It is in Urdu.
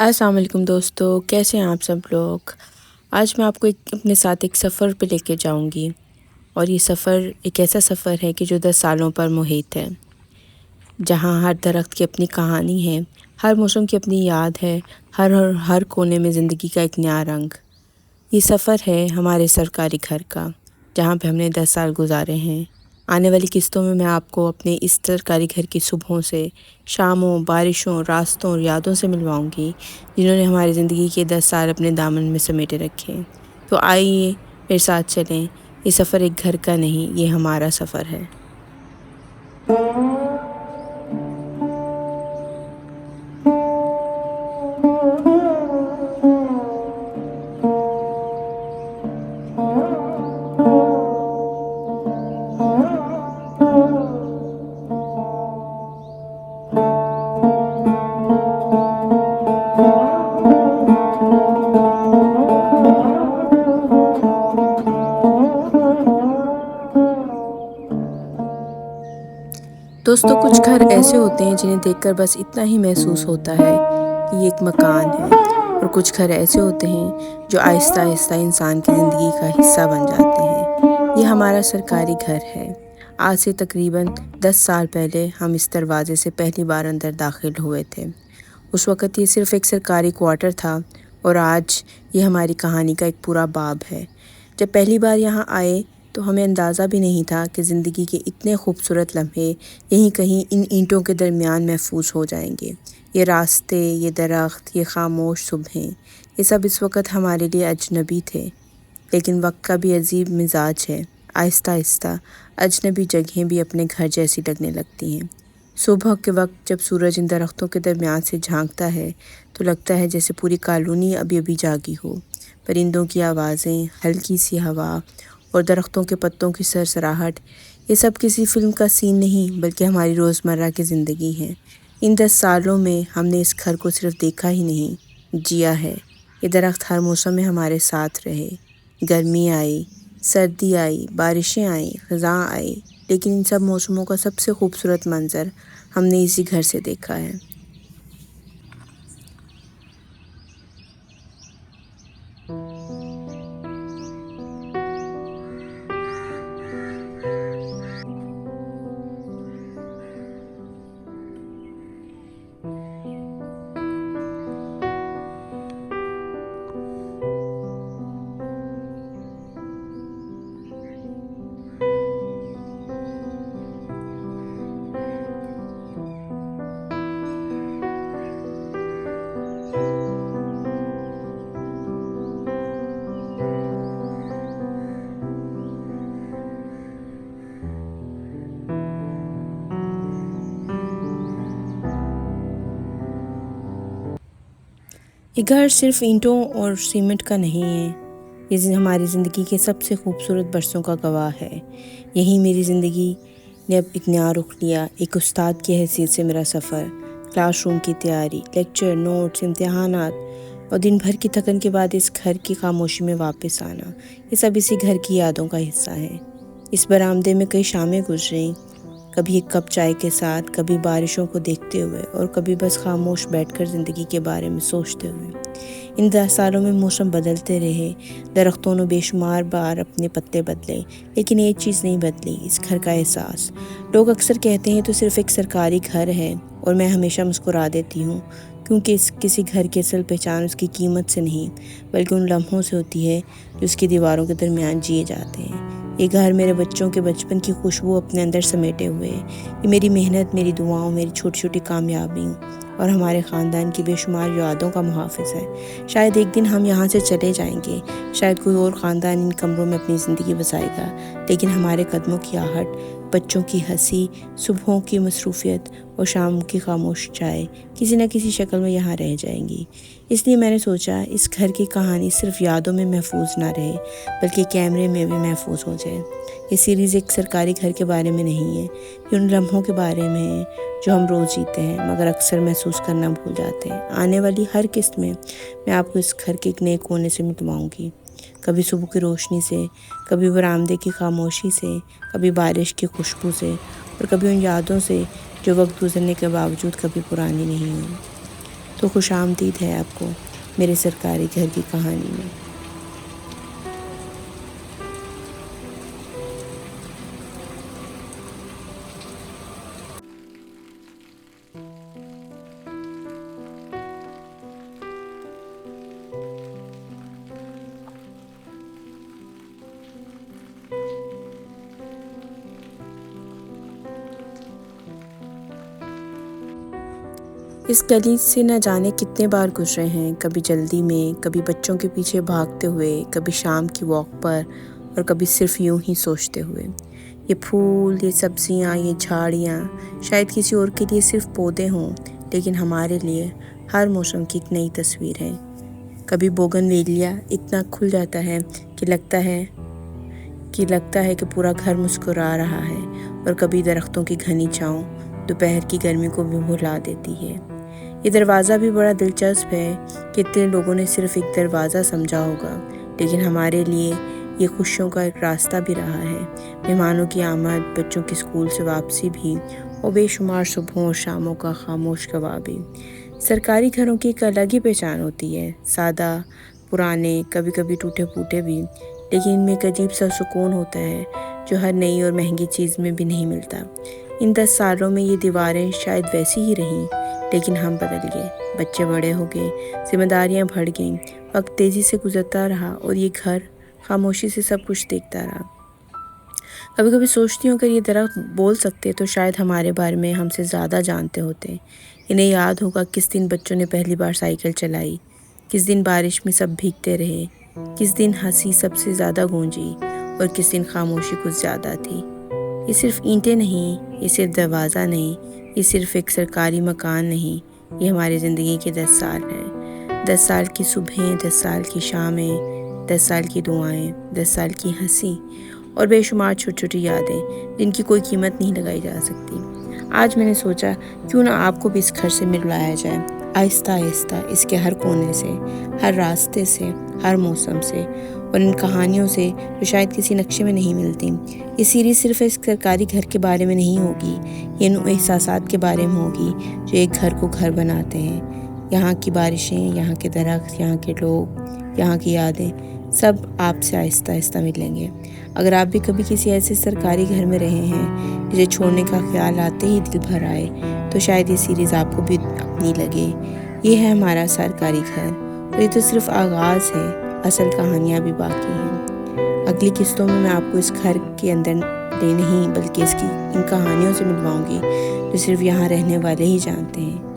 السلام علیکم دوستو، کیسے ہیں آپ سب لوگ؟ آج میں آپ کو اپنے ساتھ ایک سفر پہ لے کے جاؤں گی، اور یہ سفر ایک ایسا سفر ہے کہ جو 10 سالوں پر محیط ہے، جہاں ہر درخت کی اپنی کہانی ہے، ہر موسم کی اپنی یاد ہے، ہر کونے میں زندگی کا ایک نیا رنگ۔ یہ سفر ہے ہمارے سرکاری گھر کا، جہاں پہ ہم نے 10 سال گزارے ہیں۔ آنے والی قسطوں میں آپ کو اپنے اس سرکاری گھر کی صبحوں سے، شاموں، بارشوں، راستوں اور یادوں سے ملواؤں گی، جنہوں نے ہماری زندگی کے 10 سال اپنے دامن میں سمیٹے رکھے۔ تو آئیے میرے ساتھ چلیں، یہ سفر ایک گھر کا نہیں، یہ ہمارا سفر ہے۔ دوستو، کچھ گھر ایسے ہوتے ہیں جنہیں دیکھ کر بس اتنا ہی محسوس ہوتا ہے کہ یہ ایک مکان ہے، اور کچھ گھر ایسے ہوتے ہیں جو آہستہ آہستہ انسان کی زندگی کا حصہ بن جاتے ہیں۔ یہ ہمارا سرکاری گھر ہے۔ آج سے تقریباً 10 سال پہلے ہم اس دروازے سے پہلی بار اندر داخل ہوئے تھے۔ اس وقت یہ صرف ایک سرکاری کوارٹر تھا، اور آج یہ ہماری کہانی کا ایک پورا باب ہے۔ جب پہلی بار یہاں آئے تو ہمیں اندازہ بھی نہیں تھا کہ زندگی کے اتنے خوبصورت لمحے یہیں کہیں ان اینٹوں کے درمیان محفوظ ہو جائیں گے۔ یہ راستے، یہ درخت، یہ خاموش صبحیں، یہ سب اس وقت ہمارے لیے اجنبی تھے، لیکن وقت کا بھی عجیب مزاج ہے۔ آہستہ آہستہ اجنبی جگہیں بھی اپنے گھر جیسی لگنے لگتی ہیں۔ صبح کے وقت جب سورج ان درختوں کے درمیان سے جھانکتا ہے تو لگتا ہے جیسے پوری کالونی ابھی ابھی جاگی ہو۔ پرندوں کی آوازیں، ہلکی سی ہوا اور درختوں کے پتوں کی سرسراہٹ، یہ سب کسی فلم کا سین نہیں بلکہ ہماری روزمرہ کی زندگی ہے۔ ان 10 سالوں میں ہم نے اس گھر کو صرف دیکھا ہی نہیں، جیا ہے۔ یہ درخت ہر موسم میں ہمارے ساتھ رہے۔ گرمی آئی، سردی آئی، بارشیں آئیں، خزاں آئی، لیکن ان سب موسموں کا سب سے خوبصورت منظر ہم نے اسی گھر سے دیکھا ہے۔ یہ گھر صرف اینٹوں اور سیمنٹ کا نہیں ہے، یہ ہماری زندگی کے سب سے خوبصورت برسوں کا گواہ ہے۔ یہی میری زندگی نے اب ایک نیا رخ لیا، ایک استاد کی حیثیت سے میرا سفر، کلاس روم کی تیاری، لیکچر، نوٹس، امتحانات، اور دن بھر کی تھکن کے بعد اس گھر کی خاموشی میں واپس آنا، یہ سب اسی گھر کی یادوں کا حصہ ہے۔ اس برآمدے میں کئی شامیں گزریں، کبھی ایک کپ چائے کے ساتھ، کبھی بارشوں کو دیکھتے ہوئے، اور کبھی بس خاموش بیٹھ کر زندگی کے بارے میں سوچتے ہوئے۔ ان 10 سالوں میں موسم بدلتے رہے، درختوں نے بے شمار بار اپنے پتے بدلے، لیکن ایک چیز نہیں بدلی، اس گھر کا احساس۔ لوگ اکثر کہتے ہیں تو صرف ایک سرکاری گھر ہے، اور میں ہمیشہ مسکرا دیتی ہوں، کیونکہ کسی گھر کی اصل پہچان اس کی قیمت سے نہیں بلکہ ان لمحوں سے ہوتی ہے جو اس کی دیواروں کے درمیان جیے جاتے ہیں۔ یہ گھر میرے بچوں کے بچپن کی خوشبو اپنے اندر سمیٹے ہوئے ہے۔ یہ میری محنت، میری دعاؤں، میری چھوٹی چھوٹی کامیابیوں اور ہمارے خاندان کی بے شمار یادوں کا محافظ ہے۔ شاید ایک دن ہم یہاں سے چلے جائیں گے، شاید کوئی اور خاندان ان کمروں میں اپنی زندگی بسائے گا، لیکن ہمارے قدموں کی آہٹ، بچوں کی ہنسی، صبحوں کی مصروفیت اور شام کی خاموش چائے کسی نہ کسی شکل میں یہاں رہ جائیں گی۔ اس لیے میں نے سوچا اس گھر کی کہانی صرف یادوں میں محفوظ نہ رہے بلکہ کیمرے میں بھی محفوظ ہو جائے۔ یہ سیریز ایک سرکاری گھر کے بارے میں نہیں ہے، یہ ان لمحوں کے بارے میں ہے جو ہم روز جیتے ہیں مگر اکثر محسوس کرنا بھول جاتے ہیں۔ آنے والی ہر قسط میں آپ کو اس گھر کے ایک نئے کونے سے ملواؤں گی، کبھی صبح کی روشنی سے، کبھی برآمدے کی خاموشی سے، کبھی بارش کی خوشبو سے، اور کبھی ان یادوں سے جو وقت گزرنے کے باوجود کبھی پرانی نہیں ہوئی۔ تو خوش آمدید ہے آپ کو میرے سرکاری گھر کی کہانی میں۔ اس گلی سے نہ جانے کتنے بار گزرے ہیں، کبھی جلدی میں، کبھی بچوں کے پیچھے بھاگتے ہوئے، کبھی شام کی واک پر، اور کبھی صرف یوں ہی سوچتے ہوئے۔ یہ پھول، یہ سبزیاں، یہ جھاڑیاں شاید کسی اور کے لیے صرف پودے ہوں، لیکن ہمارے لیے ہر موسم کی ایک نئی تصویر ہے۔ کبھی بوگن ویلیا اتنا کھل جاتا ہے کہ لگتا ہے کہ پورا گھر مسکرا رہا ہے، اور کبھی درختوں کی گھنی چھاؤں دوپہر کی گرمی کو بھی بھلا دیتی ہے۔ یہ دروازہ بھی بڑا دلچسپ ہے، کتنے لوگوں نے صرف ایک دروازہ سمجھا ہوگا، لیکن ہمارے لیے یہ خوشیوں کا ایک راستہ بھی رہا ہے۔ مہمانوں کی آمد، بچوں کی اسکول سے واپسی بھی، اور بے شمار صبحوں اور شاموں کا خاموش گواہ بھی۔ سرکاری گھروں کی ایک الگ ہی پہچان ہوتی ہے، سادہ، پرانے، کبھی کبھی ٹوٹے پھوٹے بھی، لیکن ان میں ایک عجیب سا سکون ہوتا ہے جو ہر نئی اور مہنگی چیز میں بھی نہیں ملتا۔ ان 10 سالوں میں یہ دیواریں شاید ویسی ہی رہیں، لیکن ہم بدل گئے، بچے بڑے ہو گئے، ذمہ داریاں بڑھ گئیں، وقت تیزی سے گزرتا رہا، اور یہ گھر خاموشی سے سب کچھ دیکھتا رہا۔ کبھی کبھی سوچتی ہوں اگر یہ درخت بول سکتے تو شاید ہمارے بارے میں ہم سے زیادہ جانتے ہوتے۔ انہیں یاد ہوگا کس دن بچوں نے پہلی بار سائیکل چلائی، کس دن بارش میں سب بھیگتے رہے، کس دن ہنسی سب سے زیادہ گونجی، اور کس دن خاموشی کچھ زیادہ تھی۔ یہ صرف اینٹیں نہیں، یہ صرف دروازہ نہیں، یہ صرف ایک سرکاری مکان نہیں، یہ ہماری زندگی کے 10 سال ہیں۔ 10 سال کی صبحیں، 10 سال کی شامیں، 10 سال کی دعائیں، 10 سال کی ہنسی، اور بے شمار چھوٹی چھوٹی یادیں جن کی کوئی قیمت نہیں لگائی جا سکتی۔ آج میں نے سوچا کیوں نہ آپ کو بھی اس گھر سے ملایا جائے، آہستہ آہستہ، اس کے ہر کونے سے، ہر راستے سے، ہر موسم سے، اور ان کہانیوں سے جو شاید کسی نقشے میں نہیں ملتی۔ یہ سیریز صرف ایک سرکاری گھر کے بارے میں نہیں ہوگی، یہ ان احساسات کے بارے میں ہوگی جو ایک گھر کو گھر بناتے ہیں۔ یہاں کی بارشیں، یہاں کے درخت، یہاں کے لوگ، یہاں کی یادیں، سب آپ سے آہستہ آہستہ ملیں گے۔ اگر آپ بھی کبھی کسی ایسے سرکاری گھر میں رہے ہیں جسے چھوڑنے کا خیال آتے ہی دل بھر آئے، تو شاید یہ سیریز آپ کو بھی اپنی لگے۔ یہ ہے ہمارا سرکاری گھر، اور یہ تو صرف آغاز ہے، اصل کہانیاں بھی باقی ہیں۔ اگلی قسطوں میں آپ کو اس گھر کے اندر نہیں بلکہ ان کہانیوں سے ملواؤں گی جو صرف یہاں رہنے والے ہی جانتے ہیں۔